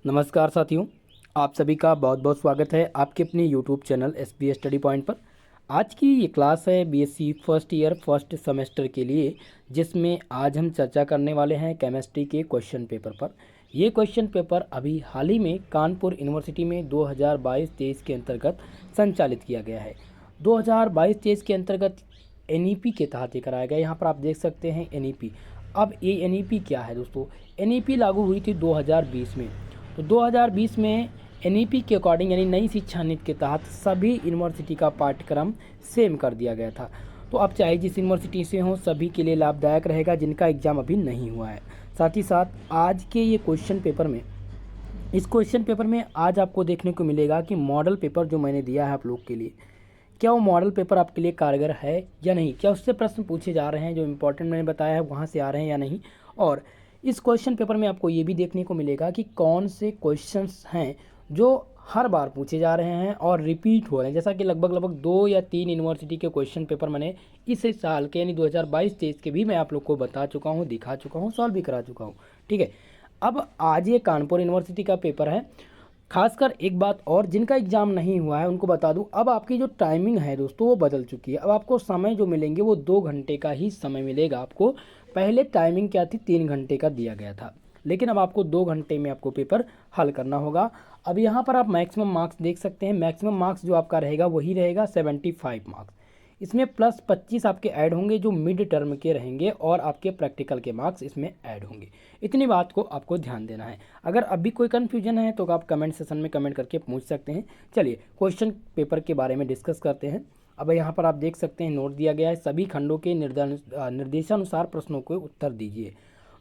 नमस्कार साथियों, आप सभी का बहुत बहुत स्वागत है आपके अपने YouTube channel SPS study point पर। आज की ये क्लास है BSc first year first semester के लिए, जिसमें आज हम चर्चा करने वाले हैं केमिस्ट्री के क्वेश्चन पेपर पर। ये क्वेश्चन पेपर अभी हाल ही में कानपुर यूनिवर्सिटी में 2022-23 के अंतर्गत संचालित किया गया है। 2022-23 के अंतर्गत एनईपी के तहत ये कराया गया। यहाँ पर आप देख सकते हैं एनईपी। अब ये एनईपी क्या है दोस्तों? एनईपी लागू हुई थी 2020 में। तो 2020 में एनईपी के अकॉर्डिंग यानी नई शिक्षा नीति के तहत सभी यूनिवर्सिटी का पाठ्यक्रम सेम कर दिया गया था। तो अब चाहे जिस यूनिवर्सिटी से हो, सभी के लिए लाभदायक रहेगा जिनका एग्ज़ाम अभी नहीं हुआ है। साथ ही साथ आज के ये क्वेश्चन पेपर में, इस क्वेश्चन पेपर में आज आपको देखने को मिलेगा कि मॉडल पेपर जो मैंने दिया है आप लोग के लिए, क्या वो मॉडल पेपर आपके लिए कारगर है या नहीं, क्या उससे प्रश्न पूछे जा रहे हैं जो इम्पोर्टेंट मैंने बताया है वहाँ से आ रहे हैं या नहीं। और इस क्वेश्चन पेपर में आपको ये भी देखने को मिलेगा कि कौन से क्वेश्चंस हैं जो हर बार पूछे जा रहे हैं और रिपीट हो रहे हैं। जैसा कि लगभग 2 या 3 यूनिवर्सिटी के क्वेश्चन पेपर मैंने इस साल के यानी 2022-23 के भी मैं आप लोग को बता चुका हूँ, दिखा चुका हूँ, सॉल्व भी करा चुका हूँ। ठीक है, अब आज ये कानपुर यूनिवर्सिटी का पेपर है। खासकर एक बात और, जिनका एग्ज़ाम नहीं हुआ है उनको बता दूं, अब आपकी जो टाइमिंग है दोस्तों वो बदल चुकी है। अब आपको समय जो मिलेंगे वो 2 घंटे का ही समय मिलेगा आपको। पहले टाइमिंग क्या थी, 3 घंटे का दिया गया था, लेकिन अब आपको 2 घंटे में आपको पेपर हल करना होगा। अब यहाँ पर आप मैक्सिमम मार्क्स देख सकते हैं। मैक्सिमम मार्क्स जो आपका रहेगा वही रहेगा 75 मार्क्स। इसमें प्लस 25 आपके ऐड होंगे जो मिड टर्म के रहेंगे और आपके प्रैक्टिकल के मार्क्स इसमें ऐड होंगे। इतनी बात को आपको ध्यान देना है। अगर अभी कोई कन्फ्यूजन है तो आप कमेंट सेशन में कमेंट करके पूछ सकते हैं। चलिए क्वेश्चन पेपर के बारे में डिस्कस करते हैं। अब यहाँ पर आप देख सकते हैं नोट दिया गया है, सभी खंडों के निर्देशानुसार प्रश्नों को उत्तर दीजिए।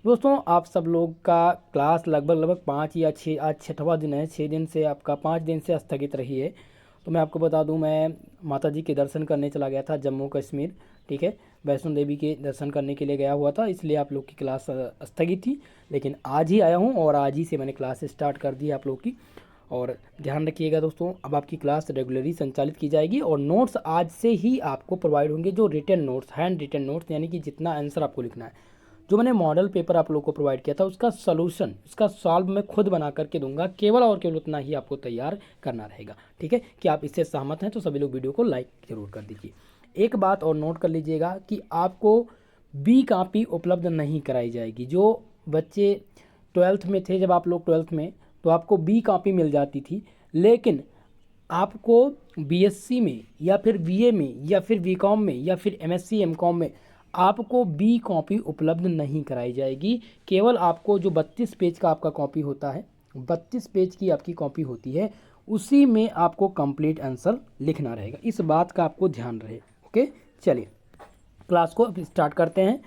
दोस्तों आप सब लोग का क्लास लगभग 5 या 6, आज 6वां दिन है, 6 दिन से आपका 5 दिन से स्थगित रही है। तो मैं आपको बता दूं, मैं माता जी के दर्शन करने चला गया था जम्मू कश्मीर। ठीक है, वैष्णो देवी के दर्शन करने के लिए गया हुआ था, इसलिए आप लोग की क्लास स्थगित थी। लेकिन आज ही आया हूं और आज ही से मैंने क्लास स्टार्ट कर दी आप लोग की। और ध्यान रखिएगा दोस्तों, अब आपकी क्लास रेगुलरली संचालित की जाएगी और नोट्स आज से ही आपको प्रोवाइड होंगे, जो written notes, hand written notes, यानी कि जितना आंसर आपको लिखना है। जो मैंने मॉडल पेपर आप लोग को प्रोवाइड किया था उसका सॉल्यूशन, उसका सॉल्व मैं खुद बना करके दूंगा, केवल और केवल उतना ही आपको तैयार करना रहेगा। ठीक है, कि आप इससे सहमत हैं तो सभी लोग वीडियो को लाइक जरूर कर दीजिए। एक बात और नोट कर लीजिएगा कि आपको बी कॉपी उपलब्ध नहीं कराई जाएगी। जो बच्चे 12th में थे, जब आप लोग 12th में, तो आपको बी कॉपी मिल जाती थी, लेकिन आपको बीएससी में या फिर बीए में या फिर बीकॉम में या फिर एमएससी एमकॉम में आपको बी कॉपी उपलब्ध नहीं कराई जाएगी। केवल आपको जो 32 पेज का आपका कॉपी होता है, 32 पेज की आपकी कॉपी होती है, उसी में आपको कंप्लीट आंसर लिखना रहेगा। इस बात का आपको ध्यान रहे। ओके, चलिए क्लास को स्टार्ट करते हैं।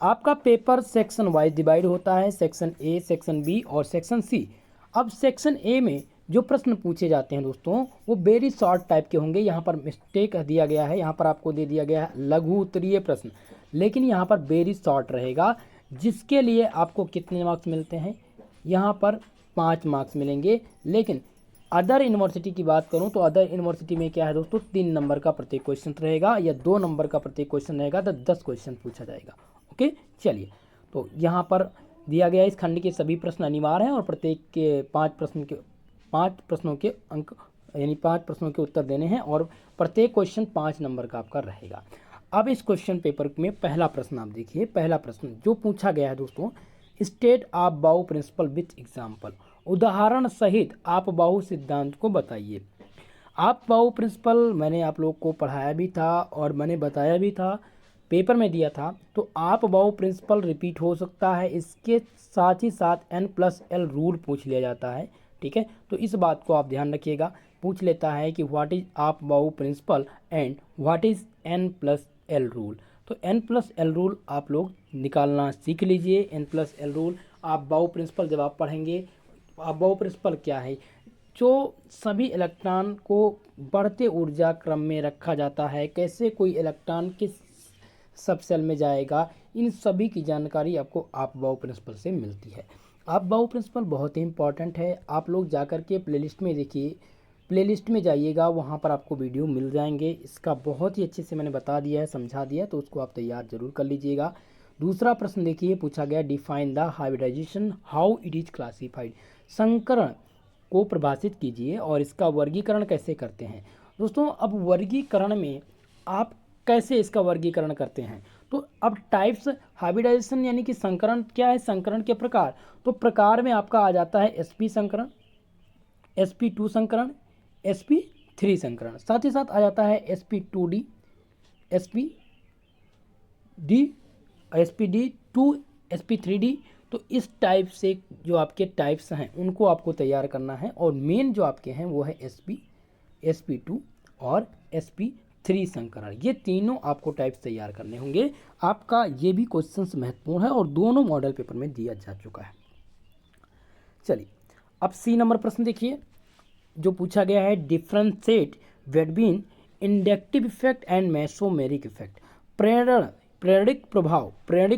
आपका पेपर सेक्शन वाइज डिवाइड होता है, सेक्शन ए, सेक्शन बी और सेक्शन सी। अब सेक्शन ए में जो प्रश्न पूछे जाते हैं दोस्तों वो वेरी शॉर्ट टाइप के होंगे। यहाँ पर मिस्टेक दिया गया है, यहाँ पर आपको दे दिया गया है लघु उत्तरीय प्रश्न, लेकिन यहाँ पर वेरी शॉर्ट रहेगा, जिसके लिए आपको कितने मार्क्स मिलते हैं, यहाँ पर 5 मार्क्स मिलेंगे। लेकिन अदर यूनिवर्सिटी की बात करूँ तो अदर यूनिवर्सिटी में क्या है दोस्तों, 3 नंबर का प्रत्येक क्वेश्चन रहेगा या 2 नंबर का प्रत्येक क्वेश्चन रहेगा, तो 10 क्वेश्चन पूछा जाएगा। ओके, चलिए तो यहाँ पर दिया गया इस खंड के सभी प्रश्न अनिवार्य हैं और प्रत्येक के 5 प्रश्नों के अंक यानी 5 प्रश्नों के उत्तर देने हैं और प्रत्येक क्वेश्चन 5 नंबर का आपका रहेगा। अब इस क्वेश्चन पेपर में पहला प्रश्न आप देखिए। पहला प्रश्न जो पूछा गया है दोस्तों, स्टेट आप बाउ प्रिंसिपल विथ एग्जाम्पल, उदाहरण सहित आप बाउ सिद्धांत को बताइए। आप बाउ प्रिंसिपल मैंने आप लोग को पढ़ाया भी था और मैंने बताया भी था, पेपर में दिया था। तो आप बाउ प्रिंसिपल रिपीट हो सकता है, इसके साथ ही साथ N+L रूल पूछ लिया जाता है। ठीक है, तो इस बात को आप ध्यान रखिएगा। पूछ लेता है कि what is Aufbau principle and what is N+L rule. तो N+L रूल आप लोग निकालना सीख लीजिए। N+L रूल आप बाउ प्रिंसिपल जब आप पढ़ेंगे, आप बाउ प्रिंसिपल क्या है, जो सभी इलेक्ट्रॉन को बढ़ते ऊर्जा क्रम में रखा जाता है, कैसे कोई इलेक्ट्रॉन किस सब सेल में जाएगा, इन सभी की जानकारी आपको आप बाउ प्रिंसिपल से मिलती है। आप बाउ प्रिंसिपल बहुत ही इंपॉर्टेंट है। आप लोग जाकर के प्लेलिस्ट में देखिए, प्लेलिस्ट में जाइएगा, वहाँ पर आपको वीडियो मिल जाएंगे। इसका बहुत ही अच्छे से मैंने बता दिया है, समझा दिया है, तो उसको आप तैयार जरूर कर लीजिएगा। दूसरा प्रश्न देखिए पूछा गया, define the hybridization, how it is classified. संकरण को परिभाषित कीजिए और इसका वर्गीकरण कैसे करते हैं। दोस्तों अब वर्गीकरण में आप कैसे इसका वर्गीकरण करते हैं, तो अब टाइप्स हाइब्रिडाइजेशन यानी कि संकरण क्या है, संकरण के प्रकार। तो प्रकार में आपका आ जाता है sp संकरण, sp2 संकरण, sp3 संकरण, साथ ही साथ आ जाता है sp2d, sp sp2, sp3d। तो इस टाइप से जो आपके टाइप्स हैं उनको आपको तैयार करना है, और मेन जो आपके हैं वो है sp2 और sp3 संकरण। ये तीनों आपको टाइप्स तैयार करने होंगे। आपका ये भी क्वेश्चंस महत्वपूर्ण है और दोनों मॉडल पेपर में दिया जा चुका है। चलिए अब सी नंबर प्रश्न देखिए, जो पूछा गया है, differentiate between inductive effect and mesomeric effect. प्रेरणिक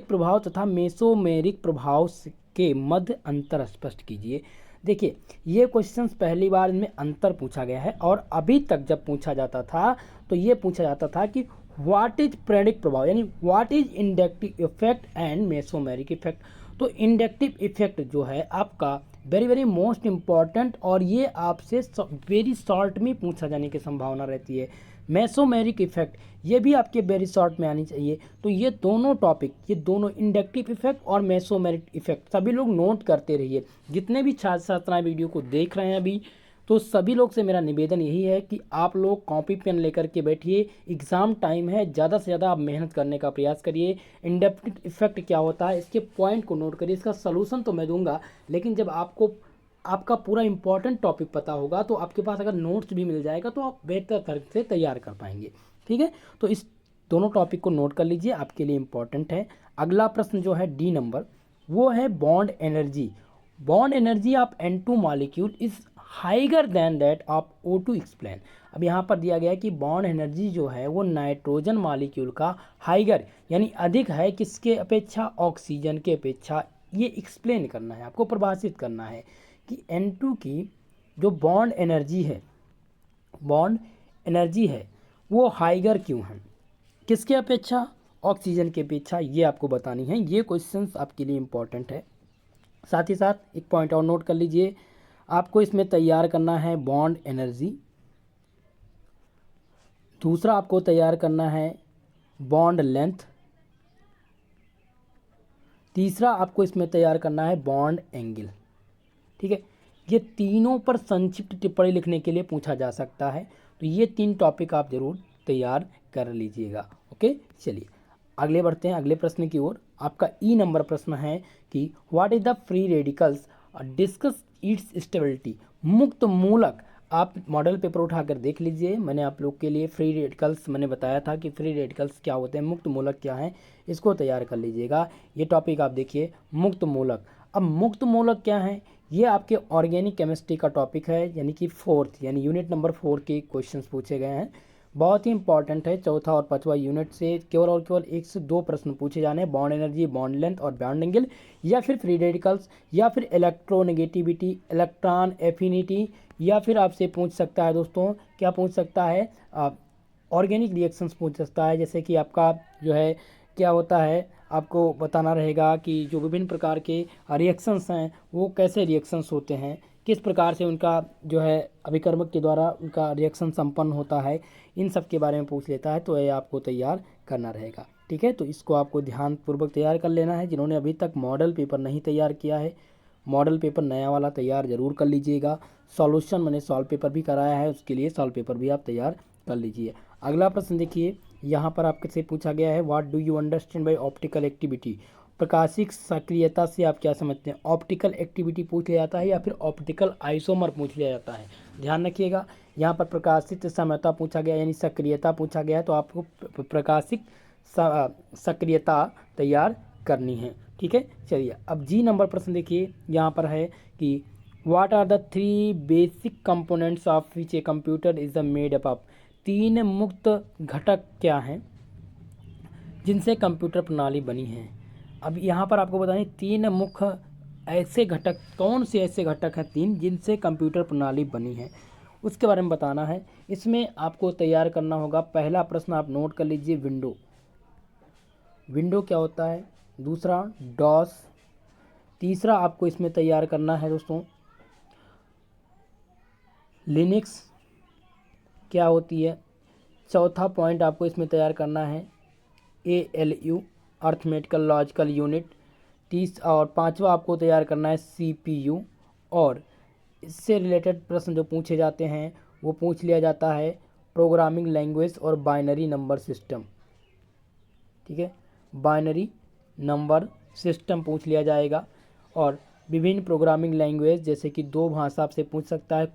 प्रभाव तथा मेसोमेरिक प्रभाव के मध्य अंतर स्पष्ट कीजिए। देखिए ये क्वेश्चंस पहली बार इनमें अंतर पूछा गया है, और अभी तक जब पूछा जाता था तो ये पूछा जाता था कि व्हाट इज प्रेरणिक प्रभाव, यानी what is inductive effect and mesomeric effect. तो इंडक्टिव इफेक्ट जो है आपका वेरी वेरी मोस्ट इम्पॉर्टेंट, और ये आपसे वेरी शॉर्ट में पूछा जाने की संभावना रहती है। मेसोमेरिक इफेक्ट ये भी आपके वेरी शॉर्ट में आनी चाहिए। तो ये दोनों टॉपिक, ये दोनों इंडक्टिव इफेक्ट और मेसोमेरिक इफेक्ट सभी लोग नोट करते रहिए। जितने भी छात्र छात्राएं वीडियो को देख रहे हैं अभी, तो सभी लोग से मेरा निवेदन यही है कि आप लोग कॉपी पेन लेकर के बैठिए, एग्ज़ाम टाइम है, ज़्यादा से ज़्यादा आप मेहनत करने का प्रयास करिए। इंडक्टिव इफेक्ट क्या होता है इसके पॉइंट को नोट करिए। इसका सलूशन तो मैं दूंगा, लेकिन जब आपको आपका पूरा इंपॉर्टेंट टॉपिक पता होगा तो आपके पास अगर नोट्स भी मिल जाएगा तो आप बेहतर तरह से तैयार कर पाएंगे। ठीक है, तो इस दोनों टॉपिक को नोट कर लीजिए, आपके लिए इंपॉर्टेंट है। अगला प्रश्न जो है डी नंबर, वो है bond energy. Bond energy of N2 molecule is higher than that of O2 explain. अब यहाँ पर दिया गया है कि बॉन्ड एनर्जी जो है वो नाइट्रोजन मॉलिक्यूल का हाइगर यानी अधिक है किसके अपेक्षा, ऑक्सीजन के अपेक्षा। ये एक्सप्लेन करना है, आपको परिभाषित करना है कि N2 की जो बॉन्ड एनर्जी है वो हाइगर क्यों है, किसके अपेक्षा, ऑक्सीजन के अपेक्षा। ये आपको बतानी है। ये क्वेश्चंस आपके लिए इंपॉर्टेंट है। साथ ही साथ एक पॉइंट और नोट कर लीजिए, आपको इसमें तैयार करना है बॉन्ड एनर्जी, दूसरा आपको तैयार करना है बॉन्ड लेंथ, तीसरा आपको इसमें तैयार करना है बॉन्ड एंगल। ठीक है, ये तीनों पर संक्षिप्त टिप्पणी लिखने के लिए पूछा जा सकता है, तो ये तीन टॉपिक आप जरूर तैयार कर लीजिएगा। ओके, चलिए अगले बढ़ते हैं अगले प्रश्न की ओर। आपका ई नंबर प्रश्न है कि what is the free radicals, discuss it's stability. मुक्त मूलक, आप मॉडल पेपर उठाकर देख लीजिए, मैंने आप लोग के लिए फ्री रेडिकल्स मैंने बताया था कि फ्री रेडिकल्स क्या होते हैं, मुक्त मूलक क्या हैं, इसको तैयार कर लीजिएगा। ये टॉपिक आप देखिए, मुक्त मूलक। अब मुक्त मूलक क्या है, ये आपके ऑर्गेनिक केमिस्ट्री का टॉपिक है, यानी कि फोर्थ यानी यूनिट नंबर 4 के क्वेश्चंस पूछे गए हैं। बहुत ही इंपॉर्टेंट है, चौथा और पांचवा यूनिट से केवल और केवल 1 से 2 प्रश्न पूछे जाने हैं। बॉन्ड एनर्जी, बॉन्ड लेंथ और बॉन्ड एंगल, या फिर फ्री रेडिकल्स, या फिर इलेक्ट्रोनेगेटिविटी, इलेक्ट्रॉन एफिनिटी, या फिर आपसे पूछ सकता है दोस्तों, क्या पूछ सकता है, ऑर्गेनिक रिएक्शंस पूछ सकता है। जैसे कि आपका जो है क्या होता है, आपको बताना रहेगा कि जो विभिन्न प्रकार के रिएक्शंस हैं वो कैसे रिएक्शंस होते हैं, किस प्रकार से उनका जो है अभिकर्मक के द्वारा उनका रिएक्शन संपन्न होता है, इन सब के बारे में पूछ लेता है। तो ये आपको तैयार करना रहेगा। ठीक है, तो इसको आपको ध्यानपूर्वक तैयार कर लेना है। जिन्होंने अभी तक मॉडल पेपर नहीं तैयार किया है, मॉडल पेपर नया वाला तैयार जरूर कर लीजिएगा। सॉल्यूशन मैंने सॉल्व पेपर भी कराया है, उसके लिए सॉल्व पेपर भी आप तैयार कर लीजिए। अगला प्रश्न देखिए, यहाँ पर आपसे पूछा गया है what do you understand by optical activity. प्रकाशिक सक्रियता से आप क्या समझते हैं। ऑप्टिकल एक्टिविटी पूछ लिया जाता है या फिर ऑप्टिकल आइसोमर पूछ लिया जाता है, ध्यान रखिएगा। यहाँ पर प्रकाशिक समयता पूछा गया यानी सक्रियता पूछा गया है, तो आपको प्रकाशिक सक्रियता तैयार करनी है। ठीक है, चलिए अब जी नंबर प्रश्न देखिए, यहाँ पर है कि what are the 3 basic components of which a computer is made up of. 3 मुक्त घटक क्या हैं जिनसे कंप्यूटर प्रणाली बनी है। अब यहाँ पर आपको बताएं 3 मुख्य ऐसे घटक, कौन से ऐसे घटक हैं 3 जिनसे कंप्यूटर प्रणाली बनी है, उसके बारे में बताना है। इसमें आपको तैयार करना होगा। पहला प्रश्न आप नोट कर लीजिए, विंडो। विंडो क्या होता है, दूसरा डॉस, तीसरा आपको इसमें तैयार करना है दोस्तों लिनक्स क्या होती है, चौथा पॉइंट आपको इसमें तैयार करना है ALU अर्थमेटिकल लॉजिकल यूनिट, और पांचवा आपको तैयार करना है CPU। और इससे रिलेटेड प्रश्न जो पूछे जाते हैं वो पूछ लिया जाता है प्रोग्रामिंग लैंग्वेज और बाइनरी नंबर सिस्टम। ठीक है, बाइनरी नंबर सिस्टम पूछ लिया जाएगा। और विभिन्न प्रोग्रामिंग लैंग्वेज जैसे कि दो भाषा आपसे पूछ सकता है,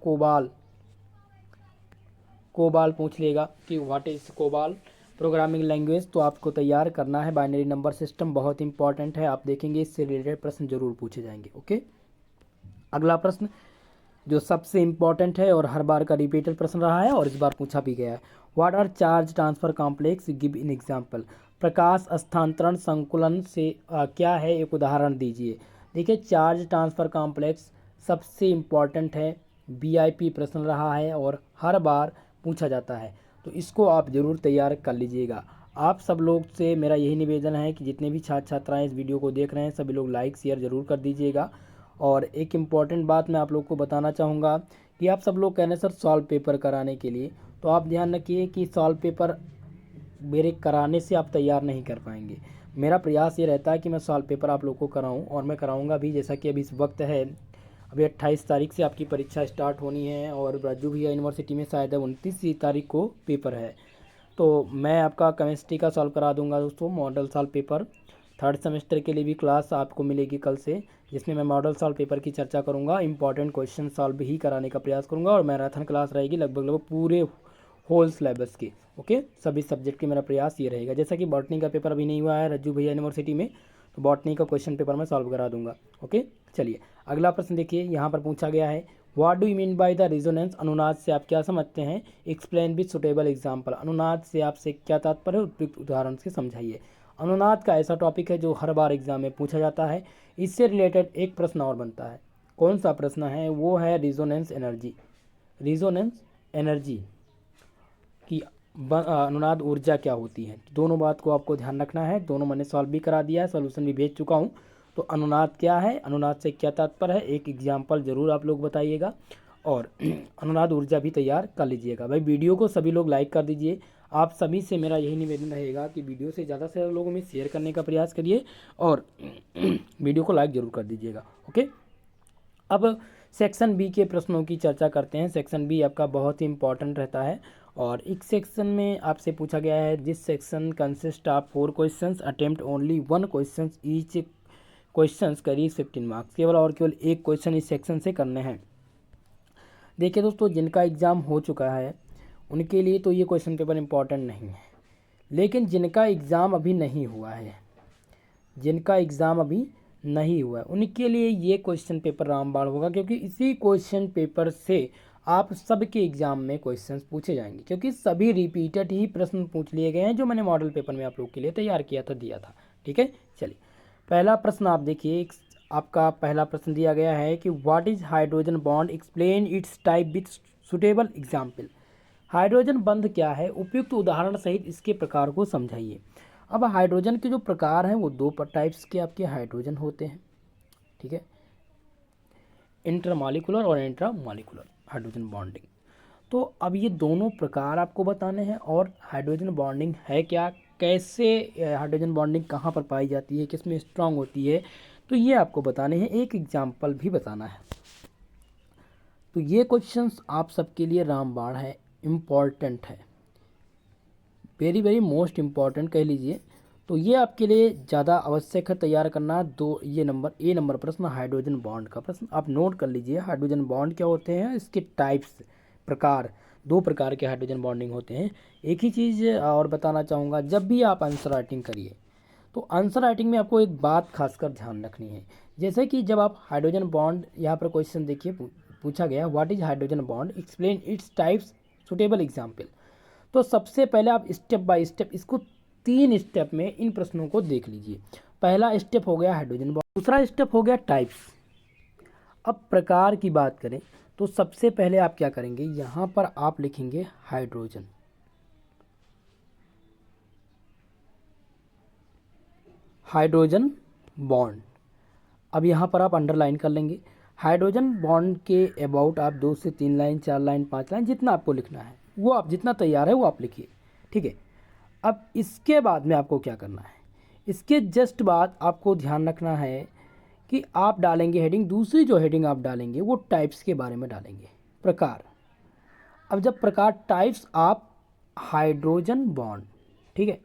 कोबाल पूछ लेगा कि what is COBOL programming language, तो आपको तैयार करना है। बाइनरी नंबर सिस्टम बहुत इंपॉर्टेंट है, आप देखेंगे इससे रिलेटेड प्रश्न जरूर पूछे जाएंगे। ओके, अगला प्रश्न जो सबसे इंपॉर्टेंट है और हर बार का रिपीटेड प्रश्न रहा है और इस बार पूछा भी गया है, what are charge transfer complex, give in example. प्रकाश स्थानांतरण संकुलन से क्या है, एक उदाहरण दीजिए। देखिए, चार्ज ट्रांसफर कॉम्प्लेक्स सबसे इम्पॉर्टेंट है, VIP प्रश्न रहा है और हर बार पूछा जाता है, तो इसको आप ज़रूर तैयार कर लीजिएगा। आप सब लोग से मेरा यही निवेदन है कि जितने भी छात्र छात्राएं इस वीडियो को देख रहे हैं सभी लोग लाइक शेयर ज़रूर कर दीजिएगा। और एक इम्पॉर्टेंट बात मैं आप लोग को बताना चाहूँगा कि आप सब लोग कह रहे हैं सर सॉल्व पेपर कराने के लिए, तो आप ध्यान रखिए कि सॉल्व पेपर मेरे कराने से आप तैयार नहीं कर पाएंगे। मेरा प्रयास ये रहता है कि मैं सॉल्व पेपर आप लोग को कराऊं और मैं कराऊंगा भी, जैसा कि अभी इस वक्त है, अभी 28 तारीख से आपकी परीक्षा स्टार्ट होनी है और राजू भैया यूनिवर्सिटी में शायद 29 तारीख को पेपर है। तो मैं आपका केमिस्ट्री का सॉल्व करा दूंगा दोस्तों, model solve paper. Third semester के लिए भी क्लास आपको मिलेगी कल से, जिसमें मैं मॉडल सॉल्व पेपर की चर्चा करूंगा, इंपॉर्टेंट क्वेश्चन सॉल्व ही कराने का प्रयास करूंगा। और मैराथन क्लास रहेगी लगभग पूरे होल सिलेबस की। ओके, सभी सब्जेक्ट की मेरा प्रयास ये रहेगा। जैसा कि बॉटनी का पेपर अभी नहीं हुआ है रज्जू भैया यूनिवर्सिटी में, तो बॉटनी का क्वेश्चन पेपर मैं सॉल्व करा दूंगा। ओके, चलिए अगला प्रश्न देखिए, यहाँ पर पूछा गया है what do you mean by the resonance. अनुनाद से आप क्या समझते हैं, एक्सप्लेन विद सुटेबल एग्जाम्पल। अनुनाद से आपसे क्या तात्पर्य है, उपयुक्त उदाहरण से समझाइए। अनुनाद का ऐसा टॉपिक है जो हर बार एग्जाम में पूछा जाता है। इससे रिलेटेड एक प्रश्न और बनता है, कौन सा प्रश्न है, वो है रिजोनेंस एनर्जी। रिजोनेंस एनर्जी कि अनुनाद ऊर्जा क्या होती है, दोनों बात को आपको ध्यान रखना है। दोनों मैंने सॉल्व भी करा दिया है, सोल्यूशन भी भेज चुका हूँ। तो अनुनाद क्या है, अनुनाद से क्या तात्पर्य है, एक एग्जाम्पल जरूर आप लोग बताइएगा और अनुनाद ऊर्जा भी तैयार कर लीजिएगा। भाई वीडियो को सभी लोग लाइक कर दीजिए। आप सभी से मेरा यही निवेदन रहेगा कि वीडियो से ज़्यादा से ज़्यादा लोगों में शेयर करने का प्रयास करिए और वीडियो को लाइक जरूर कर दीजिएगा। ओके, अब सेक्शन बी के प्रश्नों की चर्चा करते हैं। सेक्शन बी आपका बहुत ही इंपॉर्टेंट रहता है और इस सेक्शन में आपसे पूछा गया है this section consist of 4 questions, attempt only 1 question each questions करीब 15 मार्क्स। केवल और केवल एक क्वेश्चन इस सेक्शन से करने हैं। देखिए दोस्तों, जिनका एग्ज़ाम हो चुका है उनके लिए तो ये क्वेश्चन पेपर इंपॉर्टेंट नहीं है, लेकिन जिनका एग्ज़ाम अभी नहीं हुआ है, जिनका एग्ज़ाम अभी नहीं हुआ है उनके लिए ये क्वेश्चन पेपर रामबाण होगा, क्योंकि इसी क्वेश्चन पेपर से आप सबके एग्जाम में क्वेश्चंस पूछे जाएंगे, क्योंकि सभी रिपीटेड ही प्रश्न पूछ लिए गए हैं जो मैंने मॉडल पेपर में आप लोग के लिए तैयार किया था, दिया था। ठीक है, चलिए पहला प्रश्न आप देखिए, आपका पहला प्रश्न दिया गया है कि what is hydrogen bond, explain it's type with suitable example. Hydrogen बंध क्या है, उपयुक्त उदाहरण सहित इसके प्रकार को समझाइए। अब हाइड्रोजन के जो प्रकार हैं वो दो टाइप्स के आपके हाइड्रोजन होते हैं। ठीक है, इंटरमॉलिकुलर और इंट्रामॉलिकुलर हाइड्रोजन बॉन्डिंग। तो अब ये दोनों प्रकार आपको बताने हैं और हाइड्रोजन बॉन्डिंग है क्या, कैसे हाइड्रोजन बॉन्डिंग कहाँ पर पाई जाती है, किसमें स्ट्रांग होती है, तो ये आपको बताने हैं, एक एग्जाम्पल भी बताना है। तो ये क्वेश्चंस आप सबके लिए रामबाण है, इम्पॉर्टेंट है, वेरी वेरी मोस्ट इम्पॉर्टेंट कह लीजिए। तो ये आपके लिए ज़्यादा आवश्यक है तैयार करना। दो ये नंबर प्रश्न हाइड्रोजन बॉन्ड का प्रश्न आप नोट कर लीजिए। हाइड्रोजन बॉन्ड क्या होते हैं, इसके टाइप्स, प्रकार, दो प्रकार के हाइड्रोजन बॉन्डिंग होते हैं। एक ही चीज़ और बताना चाहूँगा, जब भी आप आंसर राइटिंग करिए तो आंसर राइटिंग में आपको एक बात खासकर ध्यान रखनी है। जैसे कि जब आप हाइड्रोजन बॉन्ड, यहाँ पर क्वेश्चन देखिए पूछा गया what is hydrogen bond, explain its types, suitable example. तो सबसे पहले आप स्टेप बाय स्टेप इसको 3 स्टेप में इन प्रश्नों को देख लीजिए। पहला स्टेप हो गया हाइड्रोजन बॉन्ड, दूसरा स्टेप हो गया टाइप्स। अब प्रकार की बात करें तो सबसे पहले आप क्या करेंगे, यहाँ पर आप लिखेंगे हाइड्रोजन। Hydrogen bond. अब यहाँ पर आप अंडरलाइन कर लेंगे। हाइड्रोजन बॉन्ड के अबाउट आप 2 से 3 लाइन, 4 लाइन, 5 लाइन, जितना आपको लिखना है वो आप जितना तैयार है वो आप लिखिए, ठीक है। अब इसके बाद में आपको क्या करना है, इसके जस्ट बाद आपको ध्यान रखना है कि आप डालेंगे हेडिंग, दूसरी जो हेडिंग आप डालेंगे वो टाइप्स के बारे में डालेंगे, प्रकार। अब जब प्रकार टाइप्स आप हाइड्रोजन बॉन्ड, ठीक है,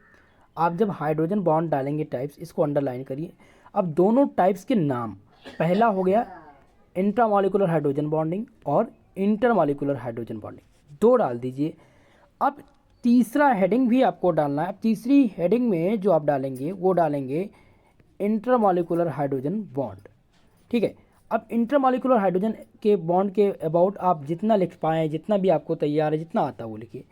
आप जब हाइड्रोजन बॉन्ड डालेंगे टाइप्स, इसको अंडरलाइन करिए। अब दोनों टाइप्स के नाम, पहला हो गया इंट्रामॉलिक्यूलर हाइड्रोजन बॉन्डिंग और इंटरमॉलिक्यूलर हाइड्रोजन बॉन्डिंग, 2 डाल दीजिए। अब तीसरा हेडिंग भी आपको डालना है। अब तीसरी हेडिंग में जो आप डालेंगे वो डालेंगे इंटरमॉलिक्यूलर हाइड्रोजन बॉन्ड, ठीक है। अब इंटरमॉलिक्यूलर हाइड्रोजन के बॉन्ड के अबाउट आप जितना लिख पाएँ, जितना भी आपको तैयार है, जितना आता है वो लिखिए।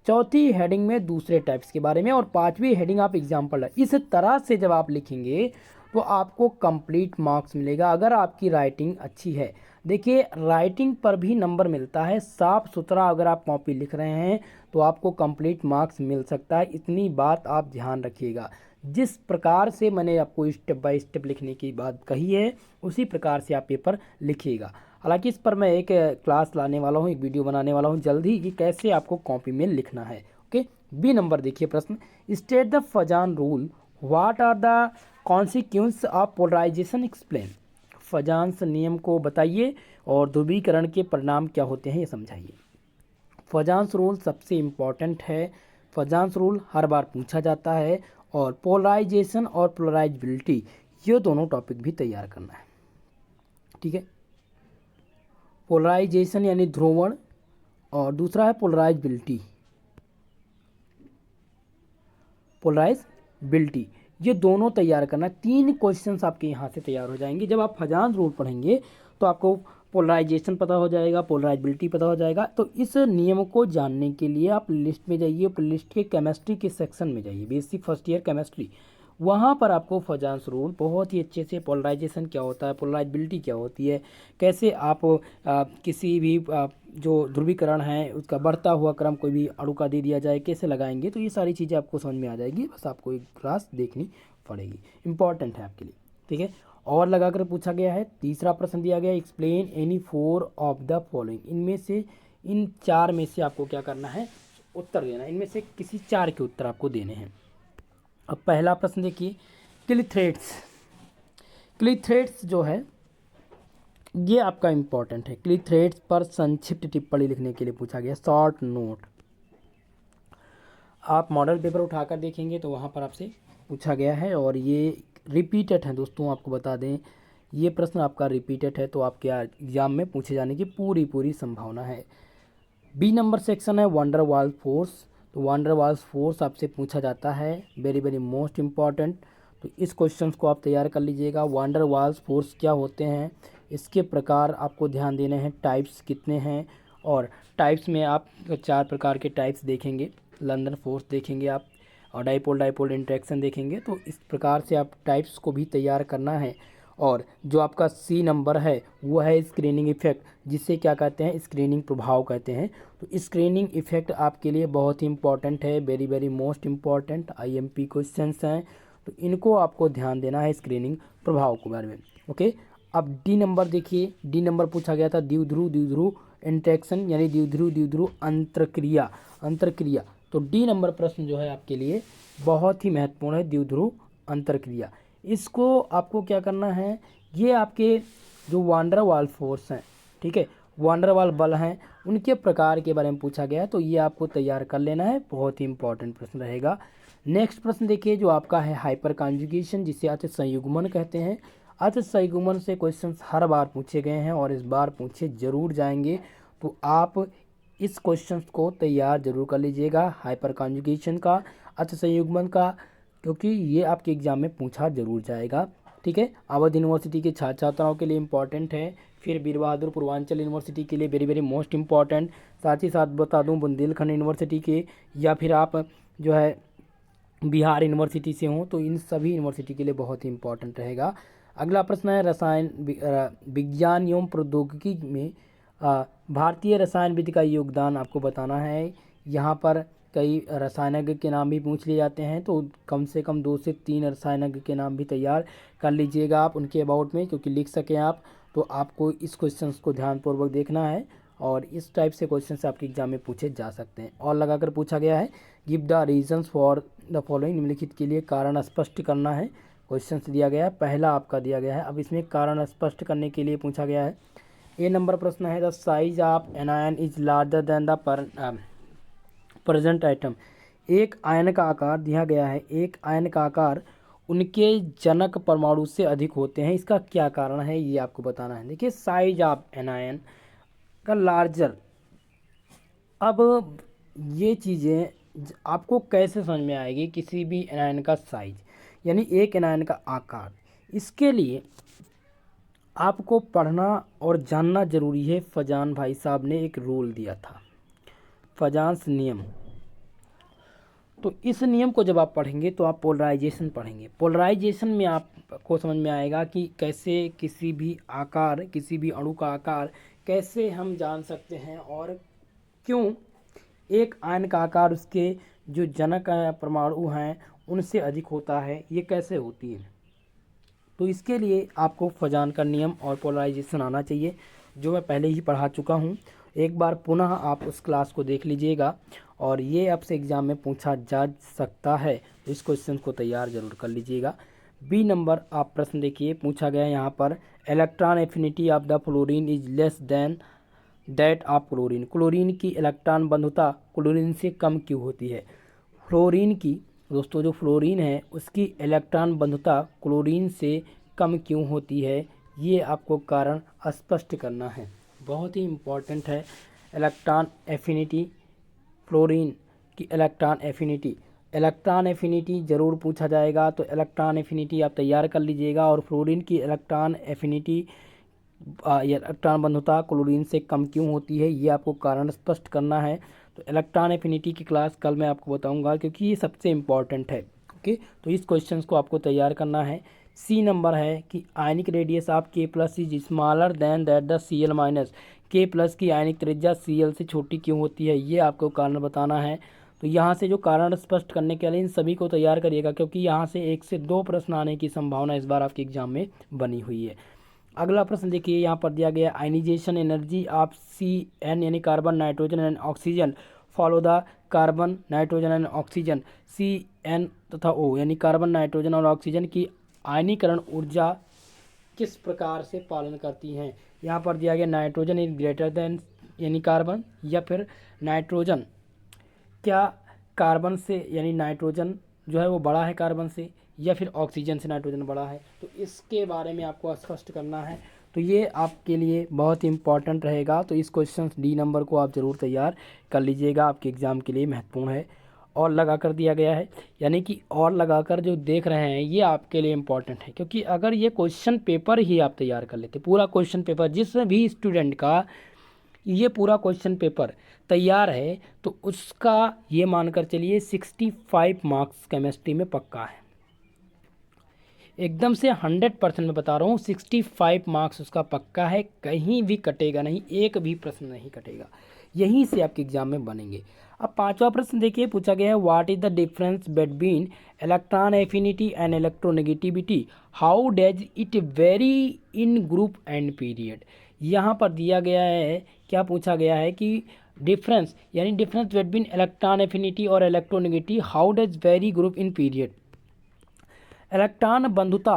चौथी हेडिंग में दूसरे टाइप्स के बारे में, और 5वीं हेडिंग आप एग्जाम्पल है। इस तरह से जब आप लिखेंगे तो आपको कंप्लीट मार्क्स मिलेगा अगर आपकी राइटिंग अच्छी है। देखिए, राइटिंग पर भी नंबर मिलता है, साफ सुथरा अगर आप कॉपी लिख रहे हैं तो आपको कंप्लीट मार्क्स मिल सकता है। इतनी बात आप ध्यान रखिएगा। जिस प्रकार से मैंने आपको स्टेप बाय स्टेप लिखने की बात कही है उसी प्रकार से आप पेपर लिखिएगा। हालांकि इस पर मैं एक क्लास लाने वाला हूँ, एक वीडियो बनाने वाला हूँ जल्द ही कि कैसे आपको कॉपी में लिखना है। ओके, बी नंबर देखिए प्रश्न, state the Fajan rule, what are the consequence of polarization, explain. Fajans नियम को बताइए और ध्रुवीकरण के परिणाम क्या होते हैं ये समझाइए। फजान्स रूल सबसे इम्पॉर्टेंट है। फजान्स रूल हर बार पूछा जाता है, और पोलराइजेशन और पोलराइजेबिलिटी ये दोनों टॉपिक भी तैयार करना है, ठीक है। पोलराइजेशन यानी ध्रुवण, और दूसरा है पोलराइजेबिलिटी, पोलराइजेबिलिटी, ये दोनों तैयार करना। 3 क्वेश्चंस आपके यहाँ से तैयार हो जाएंगे। जब आप फजान्स रूल पढ़ेंगे तो आपको पोलराइजेशन पता हो जाएगा, पोलराइजेबिलिटी पता हो जाएगा। तो इस नियम को जानने के लिए आप लिस्ट में जाइए, लिस्ट के केमिस्ट्री के सेक्शन में जाइए, बेसिक फर्स्ट ईयर केमिस्ट्री, वहाँ पर आपको फजान्स रूल बहुत ही अच्छे से, पोलराइजेशन क्या होता है, पोलराइजेबिलिटी क्या होती है, कैसे आप किसी भी जो ध्रुवीकरण है उसका बढ़ता हुआ क्रम कोई भी अणु का दे दिया जाए कैसे लगाएंगे, तो ये सारी चीज़ें आपको समझ में आ जाएगी। बस आपको एक क्लास देखनी पड़ेगी, इंपॉर्टेंट है आपके लिए, ठीक है। और लगाकर पूछा गया है। तीसरा प्रश्न दिया गया, explain any 4 of the following, इनमें से, इन 4 में से आपको क्या करना है, उत्तर देना है। इनमें से किसी 4 के उत्तर आपको देने हैं। अब पहला प्रश्न देखिए, क्लीथ्रेट्स। क्लीथ्रेट्स जो है ये आपका इंपॉर्टेंट है। क्लीथ्रेट्स पर संक्षिप्त टिप्पणी लिखने के लिए पूछा गया, शॉर्ट नोट। आप मॉडल पेपर उठाकर देखेंगे तो वहाँ पर आपसे पूछा गया है, और ये रिपीटेड है दोस्तों। आपको बता दें ये प्रश्न आपका रिपीटेड है, तो आपके एग्जाम में पूछे जाने की पूरी संभावना है। बी नंबर सेक्शन है वंडर वाल फोर्स। तो वंडर वाल फोर्स आपसे पूछा जाता है, वेरी मोस्ट इम्पॉर्टेंट। तो इस क्वेश्चन को आप तैयार कर लीजिएगा। वंडर वाल फोर्स क्या होते हैं, इसके प्रकार आपको ध्यान देने हैं, टाइप्स कितने हैं, और टाइप्स में आप 4 प्रकार के टाइप्स देखेंगे, लंदन फोर्स देखेंगे आप, और डाइपोल इंटरेक्शन देखेंगे। तो इस प्रकार से आप टाइप्स को भी तैयार करना है। और जो आपका सी नंबर है वो है स्क्रीनिंग इफेक्ट, जिसे क्या कहते हैं, स्क्रीनिंग प्रभाव कहते हैं। तो स्क्रीनिंग इफेक्ट आपके लिए बहुत ही इंपॉर्टेंट है, very most important IMP questions हैं। तो इनको आपको ध्यान देना है, स्क्रीनिंग प्रभाव के बारे में। ओके, अब डी नंबर देखिए। डी नंबर पूछा गया था द्विध्रुव इंटरेक्शन, यानी द्विध्रुव अंतरक्रिया। तो डी नंबर प्रश्न जो है आपके लिए बहुत ही महत्वपूर्ण है, द्विध्रुव अंतरक्रिया। इसको आपको क्या करना है, ये आपके जो वांडर वाल फोर्स हैं, ठीक है, वांडर वाल बल हैं, उनके प्रकार के बारे में पूछा गया है। तो ये आपको तैयार कर लेना है, बहुत ही इंपॉर्टेंट प्रश्न रहेगा। नेक्स्ट प्रश्न देखिए, जो आपका है हाइपर कॉन्जुगेशन, जिसे अर्थ संयुग्मन कहते हैं। अर्थ संयुग्मन से क्वेश्चंस हर बार पूछे गए हैं और इस बार पूछे जरूर जाएंगे। तो आप इस क्वेश्चन को तैयार जरूर कर लीजिएगा, हाइपर कॉन्जुगेशन का, अर्थ संयुग्मन का, क्योंकि ये आपके एग्जाम में पूछा जरूर जाएगा, ठीक है। अवध यूनिवर्सिटी के छात्र छात्राओं के लिए इंपॉर्टेंट है। फिर वीर बहादुर पूर्वांचल यूनिवर्सिटी के लिए वेरी मोस्ट इम्पॉर्टेंट। साथ ही साथ बता दूं बुंदेलखंड यूनिवर्सिटी के, या फिर आप जो है बिहार यूनिवर्सिटी से हों, तो इन सभी यूनिवर्सिटी के लिए बहुत ही इंपॉर्टेंट रहेगा। अगला प्रश्न है रसायन विज्ञान एवं प्रौद्योगिकी में भारतीय रसायन विधि का योगदान आपको बताना है। यहाँ पर कई रसायनज्ञ के नाम भी पूछ लिए जाते हैं, तो कम से कम 2 से 3 रसायनज्ञ के नाम भी तैयार कर लीजिएगा आप उनके अबाउट में, क्योंकि लिख सकें आप। तो आपको इस क्वेश्चन को ध्यानपूर्वक देखना है और इस टाइप से क्वेश्चन से आपके एग्जाम में पूछे जा सकते हैं। और लगाकर पूछा गया है give the reasons for the following, निम्नलिखित के लिए कारण स्पष्ट करना है। क्वेश्चन दिया गया है, पहला आपका दिया गया है। अब इसमें कारण स्पष्ट करने के लिए पूछा गया है। ए नंबर प्रश्न है the size of an ion is larger than the present item. एक आयन का आकार दिया गया है, एक आयन का आकार उनके जनक परमाणु से अधिक होते हैं, इसका क्या कारण है ये आपको बताना है। देखिए साइज ऑफ एन आयन का लार्जर, अब ये चीज़ें आपको कैसे समझ में आएगी किसी भी एनायन का साइज यानी एक एनायन का आकार, इसके लिए आपको पढ़ना और जानना ज़रूरी है। फजान भाई साहब ने एक रूल दिया था, फजान्स नियम। तो इस नियम को जब आप पढ़ेंगे तो आप पोलराइजेशन पढ़ेंगे। पोलराइजेशन में आपको समझ में आएगा कि कैसे किसी भी आकार, किसी भी अणु का आकार कैसे हम जान सकते हैं और क्यों एक आयन का आकार उसके जो जनक परमाणु हैं उनसे अधिक होता है, ये कैसे होती है। तो इसके लिए आपको फजान का नियम और पोलराइजेशन आना चाहिए, जो मैं पहले ही पढ़ा चुका हूँ। एक बार पुनः आप उस क्लास को देख लीजिएगा और ये आपसे एग्ज़ाम में पूछा जा सकता है, तो इस क्वेश्चन को तैयार जरूर कर लीजिएगा। बी नंबर आप प्रश्न देखिए, पूछा गया यहाँ पर electron affinity of the fluorine is less than that of chlorine. Chlorine की इलेक्ट्रॉन बंधुता क्लोरीन से कम क्यों होती है। फ्लोरीन की दोस्तों जो फ्लोरीन है उसकी इलेक्ट्रॉन बंधुता क्लोरीन से कम क्यों होती है, ये आपको कारण स्पष्ट करना है। बहुत ही इम्पॉर्टेंट है इलेक्ट्रॉन एफिनिटी, फ्लोरीन की इलेक्ट्रॉन एफिनिटी ज़रूर पूछा जाएगा, तो इलेक्ट्रॉन एफिनिटी आप तैयार कर लीजिएगा। और फ्लोरीन की इलेक्ट्रॉन एफिनिटी इलेक्ट्रॉन बंधुता क्लोरीन से कम क्यों होती है, ये आपको कारण स्पष्ट करना है। तो इलेक्ट्रॉन एफिनिटी की क्लास कल मैं आपको बताऊंगा, क्योंकि ये सबसे इम्पॉर्टेंट है। ओके, तो इस क्वेश्चन को आपको तैयार करना है। सी नंबर है कि ionic radius of K plus is smaller than that the C L minus. K plus की आयनिक त्रिज्या सी एल से छोटी क्यों होती है, ये आपको कारण बताना है। तो यहाँ से जो कारण स्पष्ट करने के लिए इन सभी को तैयार करिएगा, क्योंकि यहाँ से 1 से 2 प्रश्न आने की संभावना इस बार आपके एग्जाम में बनी हुई है। अगला प्रश्न देखिए, यहाँ पर दिया गया ionization energy of C N यानी carbon nitrogen and oxygen follow the carbon nitrogen and oxygen. C N तथा ओ यानी कार्बन नाइट्रोजन और ऑक्सीजन की आयनीकरण ऊर्जा किस प्रकार से पालन करती हैं। यहाँ पर दिया गया नाइट्रोजन इज ग्रेटर देन यानी कार्बन, या फिर नाइट्रोजन क्या कार्बन से यानी नाइट्रोजन जो है वो बड़ा है कार्बन से, या फिर ऑक्सीजन से नाइट्रोजन बड़ा है। तो इसके बारे में आपको स्पष्ट करना है। तो ये आपके लिए बहुत इंपॉर्टेंट रहेगा। तो इस क्वेश्चन डी नंबर को आप ज़रूर तैयार कर लीजिएगा, आपके एग्ज़ाम के लिए महत्वपूर्ण है। और लगा कर दिया गया है, यानी कि और लगाकर जो देख रहे हैं ये आपके लिए इम्पॉर्टेंट है, क्योंकि अगर ये क्वेश्चन पेपर ही आप तैयार कर लेते, पूरा क्वेश्चन पेपर जिस भी स्टूडेंट का ये पूरा क्वेश्चन पेपर तैयार है, तो उसका ये मानकर चलिए 65 मार्क्स केमिस्ट्री में पक्का है। एकदम से 100% में बता रहा हूँ, 65 मार्क्स उसका पक्का है, कहीं भी कटेगा नहीं, एक भी प्रश्न नहीं कटेगा, यहीं से आपके एग्जाम में बनेंगे। अब 5वां प्रश्न देखिए, पूछा गया है what is the difference between electron affinity and electronegativity, how does it very in group and period. यहाँ पर दिया गया है, क्या पूछा गया है कि डिफरेंस यानी डिफरेंस बिटवीन इलेक्ट्रॉन एफिनिटी और electronegative, how does very group in period. Electron बंधुता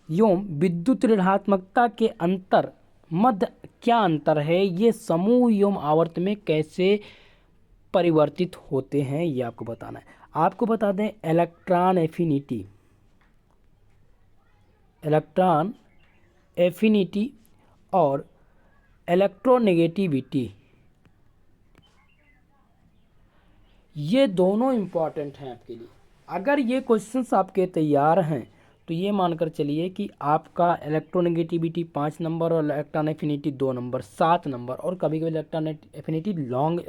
एवं विद्युत ऋणात्मकता के अंतर मध्य क्या अंतर है, ये समूह एवं आवर्त में कैसे परिवर्तित होते हैं, ये आपको बताना है। आपको बता दें इलेक्ट्रॉन एफिनिटी और इलेक्ट्रोनेगेटिविटी ये दोनों इम्पॉर्टेंट हैं आपके लिए। अगर ये क्वेश्चंस आपके तैयार हैं तो ये मानकर चलिए कि आपका इलेक्ट्रोनेगेटिविटी 5 नंबर और इलेक्ट्रॉन एफिनिटी 2 नंबर 7 नंबर, और कभी कभी electron affinity long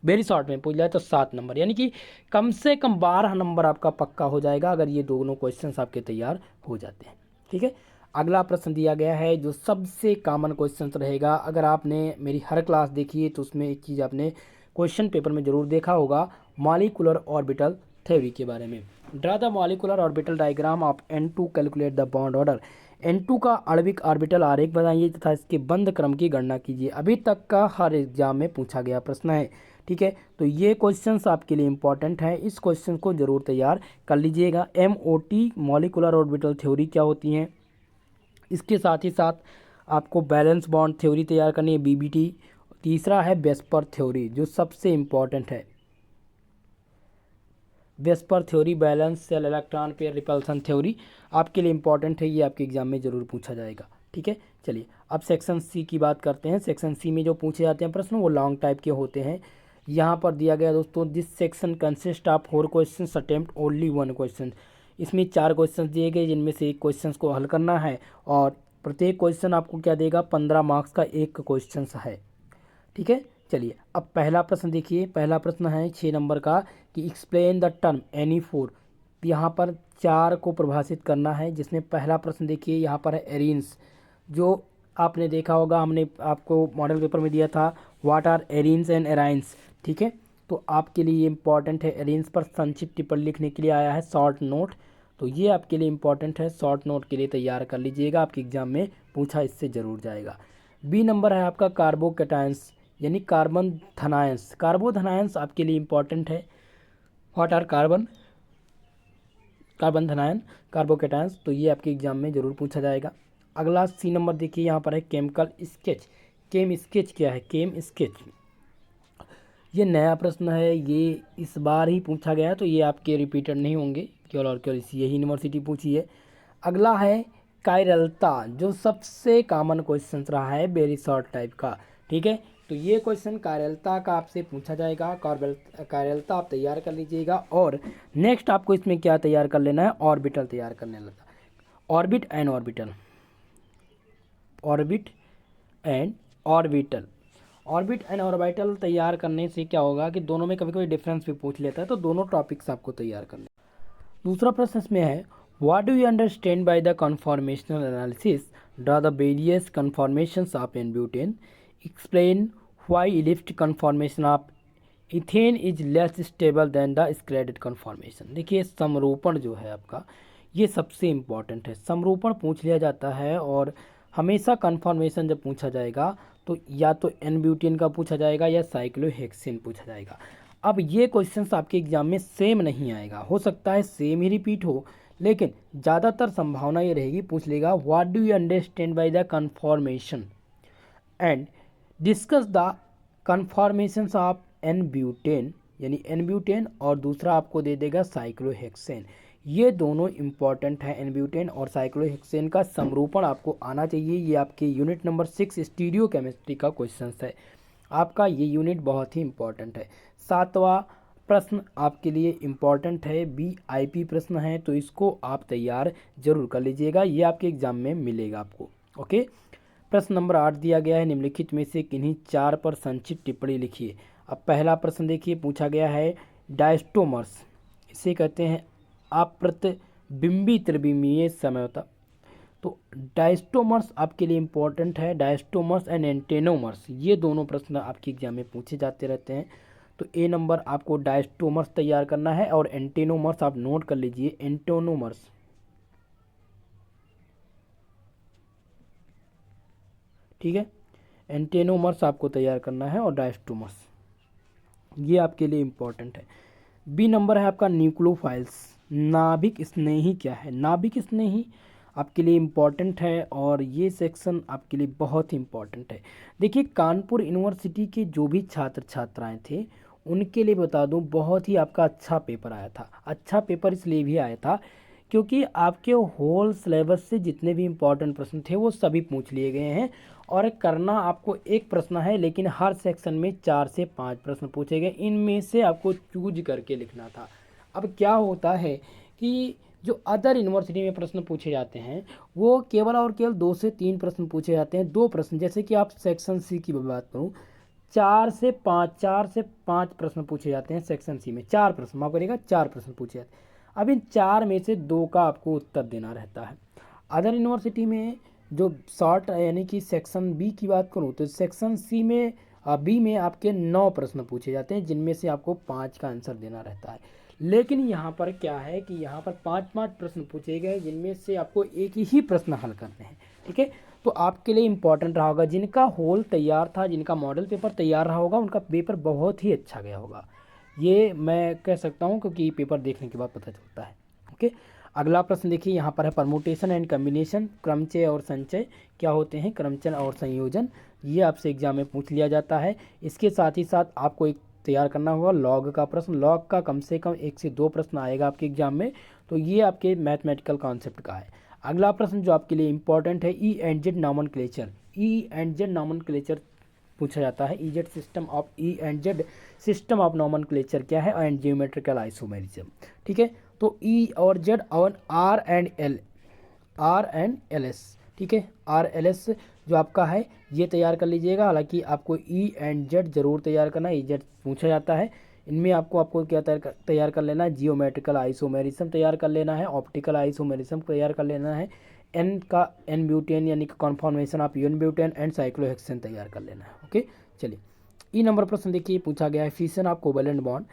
very short में पूछ जाए तो 7 नंबर, यानी कि कम से कम 12 नंबर आपका पक्का हो जाएगा अगर ये दोनों क्वेश्चंस आपके तैयार हो जाते हैं। ठीक है, अगला प्रश्न दिया गया है जो सबसे कॉमन क्वेश्चन रहेगा। अगर आपने मेरी हर क्लास देखी है तो उसमें एक चीज़ आपने क्वेश्चन पेपर में ज़रूर देखा होगा, मॉलिक्यूलर ऑर्बिटल थ्योरी के बारे में। Draw the molecular orbital diagram of N2, calculate the bond order. N2 का आणविक ऑर्बिटल आरेख बनाइए तथा इसके बंध क्रम की गणना कीजिए। अभी तक का हर एग्जाम में पूछा गया प्रश्न है, ठीक है। तो ये क्वेश्चंस आपके लिए इंपॉर्टेंट है, इस क्वेश्चन को जरूर तैयार कर लीजिएगा। MOT मॉलिक्यूलर ऑर्बिटल थ्योरी क्या होती है, इसके साथ ही साथ आपको बैलेंस बॉन्ड थ्योरी तैयार करनी है, BBT। तीसरा है वेस्पर थ्योरी जो सबसे इम्पॉर्टेंट है। VSEPR theory, balance cell electron pair repulsion theory आपके लिए इंपॉर्टेंट है, ये आपके एग्जाम में जरूर पूछा जाएगा, ठीक है। चलिए अब सेक्शन सी की बात करते हैं। सेक्शन सी में जो पूछे जाते हैं प्रश्न वो लॉन्ग टाइप के होते हैं। यहाँ पर दिया गया दोस्तों, this section consist of 4 question attempt only 1 question. इसमें 4 क्वेश्चन दिए गए जिनमें से एक क्वेश्चन को हल करना है और प्रत्येक क्वेश्चन आपको क्या देगा, 15 मार्क्स का एक क्वेश्चन है, ठीक है। चलिए अब पहला प्रश्न देखिए। पहला प्रश्न है 6 नंबर का कि explain the term any four. यहाँ पर 4 को परिभाषित करना है, जिसमें पहला प्रश्न देखिए यहाँ पर है एरीन्स, जो आपने देखा होगा, हमने आपको मॉडल पेपर में दिया था व्हाट आर एरीन्स एंड एराइंस, ठीक है। तो आपके लिए ये इंपॉर्टेंट है, एरीन्स पर संक्षिप्त टिप्पणी लिखने के लिए आया है शॉर्ट नोट, तो ये आपके लिए इंपॉर्टेंट है, शॉर्ट नोट के लिए तैयार कर लीजिएगा, आपके एग्जाम में पूछा इससे ज़रूर जाएगा। बी नंबर है आपका कार्बोकेटायंस यानी कार्बन धनायंस। कार्बोधनायंस आपके लिए इंपॉर्टेंट है, व्हाट आर कार्बन धनायन कार्बोकेटायंस, तो ये आपके एग्जाम में जरूर पूछा जाएगा। अगला सी नंबर देखिए, यहाँ पर है केमिकल स्केच। केम स्केच क्या है, केम स्केच ये नया प्रश्न है, ये इस बार ही पूछा गया है, तो ये आपके रिपीटेड नहीं होंगे, केवल और केवल इसी यही यूनिवर्सिटी पूछी है। अगला है कायरलता, जो सबसे कॉमन क्वेश्चन रहा है, वेरी शॉर्ट टाइप का, ठीक है। तो ये क्वेश्चन कायरलता का आपसे पूछा जाएगा, कायरलता आप तैयार कर लीजिएगा। और नेक्स्ट आपको इसमें क्या तैयार कर लेना है, ऑर्बिटल तैयार करने लगा, orbit and orbital, orbit and orbital. Orbit and orbital तैयार करने से क्या होगा कि दोनों में कभी कभी डिफरेंस भी पूछ लेता है, तो दोनों टॉपिक्स आपको तैयार करने। दूसरा प्रश्न इसमें है what do you understand by the conformational analysis, draw the various conformations of n butane, explain why lift conformation of ethane is less stable than the scalded conformation. देखिए समरूपण जो है आपका, ये सबसे इम्पॉर्टेंट है, समरूपण पूछ लिया जाता है और हमेशा कन्फॉर्मेशन जब पूछा जाएगा तो या तो एन ब्यूटेन का पूछा जाएगा या साइक्लोहेक्सेन पूछा जाएगा। अब ये क्वेश्चंस आपके एग्जाम में सेम नहीं आएगा, हो सकता है सेम ही रिपीट हो, लेकिन ज़्यादातर संभावना ये रहेगी पूछ लेगा what do you understand by the conformation and discuss the conformations of n butane यानी एन ब्यूटेन, और दूसरा आपको दे देगा साइक्लोहेक्सेन। ये दोनों इंपॉर्टेंट हैं, एन ब्यूटेन और साइक्लोहेक्सेन का समरूपण आपको आना चाहिए। ये आपके यूनिट नंबर 6 स्टीरियो केमिस्ट्री का क्वेश्चन है, आपका ये यूनिट बहुत ही इंपॉर्टेंट है। 7वां प्रश्न आपके लिए इम्पॉर्टेंट है, BIP प्रश्न है, तो इसको आप तैयार जरूर कर लीजिएगा, ये आपके एग्जाम में मिलेगा आपको, ओके। प्रश्न नंबर 8 दिया गया है, निम्नलिखित में से किन्हीं 4 पर संक्षिप्त टिप्पणी लिखिए। अब पहला प्रश्न देखिए, पूछा गया है डायस्टोमर्स, इसे कहते हैं अप्रतिबिंबी त्रिविमीय समझौता। तो डायस्टोमर्स आपके लिए इंपॉर्टेंट है, डायस्टोमर्स एंड एंटेनोमर्स, ये दोनों प्रश्न आपके एग्जाम में पूछे जाते रहते हैं। तो ए नंबर आपको डायस्टोमर्स तैयार करना है और एंटेनोमर्स आप नोट कर लीजिए, एंटेनोमर्स, ठीक है, एंटेनोमर्स आपको तैयार करना है और डायस्टोमर्स, ये आपके लिए इंपॉर्टेंट है। बी नंबर है आपका न्यूक्लियोफाइल्स, नाभिक स्नेही क्या है, नाभिक स्नेही आपके लिए इम्पॉर्टेंट है और ये सेक्शन आपके लिए बहुत ही इम्पॉर्टेंट है। देखिए कानपुर यूनिवर्सिटी के जो भी छात्र छात्राएं थे उनके लिए बता दूं, बहुत ही आपका अच्छा पेपर आया था। अच्छा पेपर इसलिए भी आया था क्योंकि आपके होल सिलेबस से जितने भी इम्पोर्टेंट प्रश्न थे वो सभी पूछ लिए गए हैं, और करना आपको एक प्रश्न है, लेकिन हर सेक्शन में 4 से 5 प्रश्न पूछे गए, इनमें से आपको चूज करके लिखना था। अब क्या होता है कि जो अदर यूनिवर्सिटी में प्रश्न पूछे जाते हैं वो केवल और केवल 2 से 3 प्रश्न पूछे जाते हैं, 2 प्रश्न, जैसे कि आप सेक्शन सी की बात करूँ 4 से 5 प्रश्न पूछे जाते हैं सेक्शन सी में, 4 प्रश्न माफ करिएगा, 4 प्रश्न पूछे जाते हैं। अब इन 4 में से 2 का आपको उत्तर देना रहता है। अदर यूनिवर्सिटी में जो शॉर्ट यानी कि सेक्शन बी की बात करूँ तो सेक्शन सी में बी में आपके 9 प्रश्न पूछे जाते हैं, जिनमें से आपको 5 का आंसर देना रहता है। लेकिन यहाँ पर क्या है कि यहाँ पर 5-5 प्रश्न पूछे गए, जिनमें से आपको एक ही प्रश्न हल करने हैं। ठीक है, तो आपके लिए इंपॉर्टेंट रहा होगा, जिनका होल तैयार था, जिनका मॉडल पेपर तैयार रहा होगा, उनका पेपर बहुत ही अच्छा गया होगा, ये मैं कह सकता हूँ, क्योंकि पेपर देखने के बाद पता चलता है। ओके, अगला प्रश्न देखिए, यहाँ पर है परमुटेशन एंड कम्बिनेशन, क्रमचय और संचय क्या होते हैं, क्रमचय और संयोजन, ये आपसे एग्जाम में पूछ लिया जाता है। इसके साथ ही साथ आपको एक तैयार करना होगा लॉग का प्रश्न, लॉग का कम से कम 1 से 2 प्रश्न आएगा आपके एग्जाम में, तो ये आपके मैथमेटिकल कॉन्सेप्ट का है। अगला प्रश्न जो आपके लिए इंपॉर्टेंट है, E and Z nomenclature, E and Z nomenclature पूछा जाता है। E Z system of E and Z system of nomenclature क्या है, एंड जियोमेट्रिकल आइसोमेरिज्म। ठीक है, तो ई और जेड और आर एंड एल एस, ठीक है, आर एल एस जो आपका है ये तैयार कर लीजिएगा। हालांकि आपको ई एंड जेड जरूर तैयार करना है, ई जेड पूछा जाता है। इनमें आपको क्या तैयार कर लेना है, जियोमेट्रिकल आइसोमेरिज्म तैयार कर लेना है, ऑप्टिकल आइसोमेरिज्म तैयार कर लेना है, एन ब्यूटेन यानी कि conformation of n butane and cyclohexane तैयार कर लेना है। ओके, चलिए ई नंबर प्रश्न देखिए, पूछा गया है फिशन ऑफ कोवेलेंट बॉन्ड,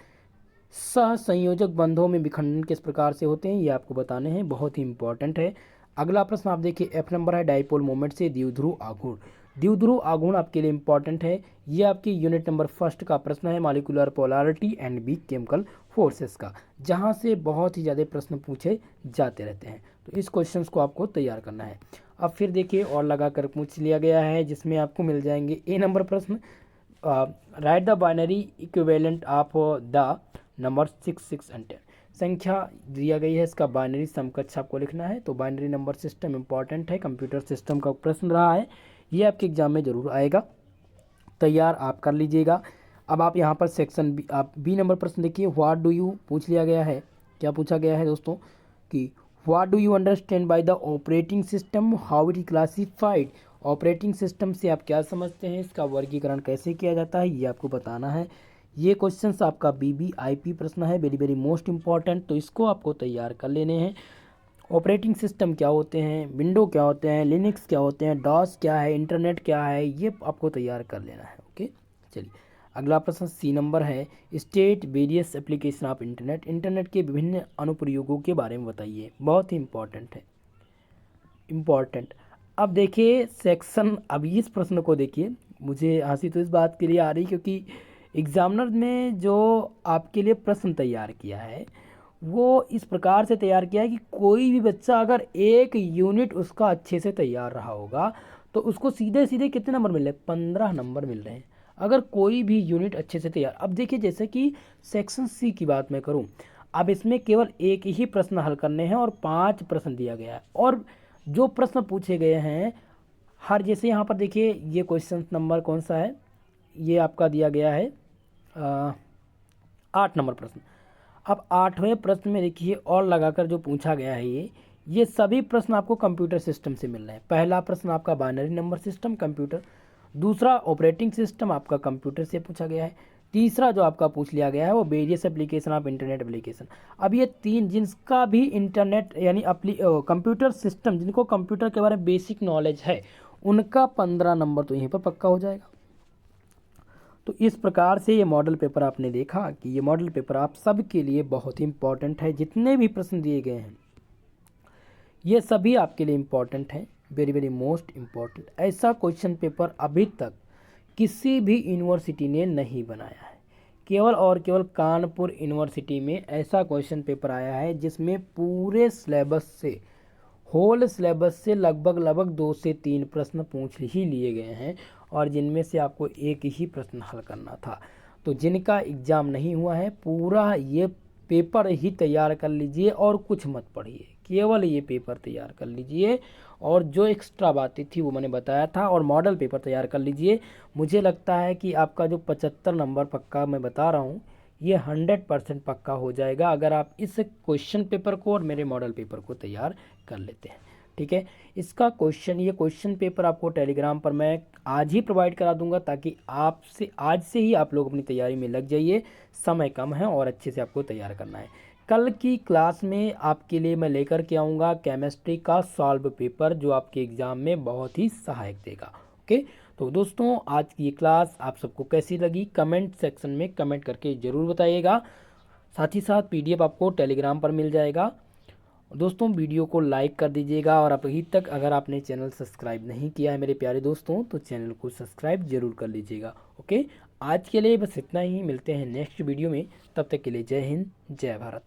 सहसंयोजक बंधों में विखंडन किस प्रकार से होते हैं, ये आपको बताने हैं, बहुत ही इंपॉर्टेंट है। अगला प्रश्न आप देखिए, एफ नंबर है डाइपोल मोमेंट से द्विध्रुव आघूर्ण, द्विध्रुव आघूर्ण आपके लिए इंपॉर्टेंट है, ये आपकी यूनिट नंबर 1 का प्रश्न है, molecular polarity and weak chemical forces का, जहां से बहुत ही ज़्यादा प्रश्न पूछे जाते रहते हैं, तो इस क्वेश्चन को आपको तैयार करना है। अब फिर देखिए और लगा कर पूछ लिया गया है, जिसमें आपको मिल जाएंगे ए नंबर प्रश्न, right the binary equivalent of the number 6, 6 and 10, संख्या दिया गई है, इसका बाइनरी समकक्ष आपको लिखना है। तो बाइनरी नंबर सिस्टम इंपॉर्टेंट है, कंप्यूटर सिस्टम का प्रश्न रहा है, ये आपके एग्जाम में जरूर आएगा, तैयार आप कर लीजिएगा। अब आप यहाँ पर सेक्शन बी, आप बी नंबर प्रश्न देखिए, व्हाट डू यू पूछ लिया गया है, क्या पूछा गया है दोस्तों कि what do you understand by the operating system, how it classified, operating system से आप क्या समझते हैं, इसका वर्गीकरण कैसे किया जाता है, ये आपको बताना है। ये क्वेश्चंस आपका बीबीआईपी प्रश्न है, वेरी वेरी मोस्ट इंपॉर्टेंट, तो इसको आपको तैयार कर लेने हैं। ऑपरेटिंग सिस्टम क्या होते हैं, विंडो क्या होते हैं, लिनक्स क्या होते हैं, डॉस क्या है, इंटरनेट क्या है, ये आपको तैयार कर लेना है। ओके, चलिए अगला प्रश्न सी नंबर है, state various application of internet, internet के विभिन्न अनुप्रयोगों के बारे में बताइए, बहुत ही इंपॉर्टेंट है, इम्पॉर्टेंट। अब देखिए सेक्शन, अब इस प्रश्न को देखिए, मुझे हंसी तो इस बात के लिए आ रही क्योंकि एग्जामिनर ने जो आपके लिए प्रश्न तैयार किया है वो इस प्रकार से तैयार किया है कि कोई भी बच्चा अगर एक यूनिट उसका अच्छे से तैयार रहा होगा तो उसको सीधे सीधे कितने नंबर मिल रहे हैं, 15 नंबर मिल रहे हैं, अगर कोई भी यूनिट अच्छे से तैयार। अब देखिए जैसे कि सेक्शन सी की बात मैं करूं, अब इसमें केवल एक ही प्रश्न हल करने हैं और 5 प्रश्न दिया गया है, और जो प्रश्न पूछे गए हैं हर, जैसे यहाँ पर देखिए ये क्वेश्चन नंबर कौन सा है, ये आपका दिया गया है 8 नंबर प्रश्न। अब 8वें प्रश्न में देखिए और लगाकर जो पूछा गया है ये सभी प्रश्न आपको कंप्यूटर सिस्टम से मिल रहे हैं। पहला प्रश्न आपका बाइनरी नंबर सिस्टम कंप्यूटर, दूसरा ऑपरेटिंग सिस्टम आपका कंप्यूटर से पूछा गया है, तीसरा जो आपका पूछ लिया गया है वो various application of internet application. अब ये 3 जिनका भी इंटरनेट यानी कंप्यूटर सिस्टम, जिनको कंप्यूटर के बारे में बेसिक नॉलेज है, उनका 15 नंबर तो यहीं पर पक्का हो जाएगा। तो इस प्रकार से ये मॉडल पेपर आपने देखा कि ये मॉडल पेपर आप सबके लिए बहुत ही इंपॉर्टेंट है, जितने भी प्रश्न दिए गए हैं ये सभी आपके लिए इंपॉर्टेंट हैं, वेरी वेरी मोस्ट इम्पॉर्टेंट। ऐसा क्वेश्चन पेपर अभी तक किसी भी यूनिवर्सिटी ने नहीं बनाया है, केवल और केवल कानपुर यूनिवर्सिटी में ऐसा क्वेश्चन पेपर आया है जिसमें पूरे सिलेबस से, होल सिलेबस से लगभग 2 से 3 प्रश्न पूछ ही लिए गए हैं, और जिनमें से आपको एक ही प्रश्न हल करना था। तो जिनका एग्ज़ाम नहीं हुआ है पूरा ये पेपर ही तैयार कर लीजिए और कुछ मत पढ़िए, केवल ये पेपर तैयार कर लीजिए, और जो एक्स्ट्रा बातें थी वो मैंने बताया था, और मॉडल पेपर तैयार कर लीजिए। मुझे लगता है कि आपका जो 75 नंबर पक्का मैं बता रहा हूँ ये 100% पक्का हो जाएगा अगर आप इस क्वेश्चन पेपर को और मेरे मॉडल पेपर को तैयार कर लेते हैं। ठीक है, इसका ये क्वेश्चन पेपर आपको टेलीग्राम पर मैं आज ही प्रोवाइड करा दूंगा, ताकि आपसे आज से ही आप लोग अपनी तैयारी में लग जाइए, समय कम है और अच्छे से आपको तैयार करना है। कल की क्लास में आपके लिए मैं लेकर के आऊँगा केमिस्ट्री का सॉल्व पेपर, जो आपके एग्ज़ाम में बहुत ही सहायक देगा। ओके, तो दोस्तों आज की ये क्लास आप सबको कैसी लगी कमेंट सेक्शन में कमेंट करके ज़रूर बताइएगा। साथ ही साथ पीडीएफ आपको टेलीग्राम पर मिल जाएगा। दोस्तों वीडियो को लाइक कर दीजिएगा और अभी तक अगर आपने चैनल सब्सक्राइब नहीं किया है मेरे प्यारे दोस्तों तो चैनल को सब्सक्राइब जरूर कर लीजिएगा। ओके, आज के लिए बस इतना ही, मिलते हैं नेक्स्ट वीडियो में। तब तक के लिए जय हिंद जय भारत।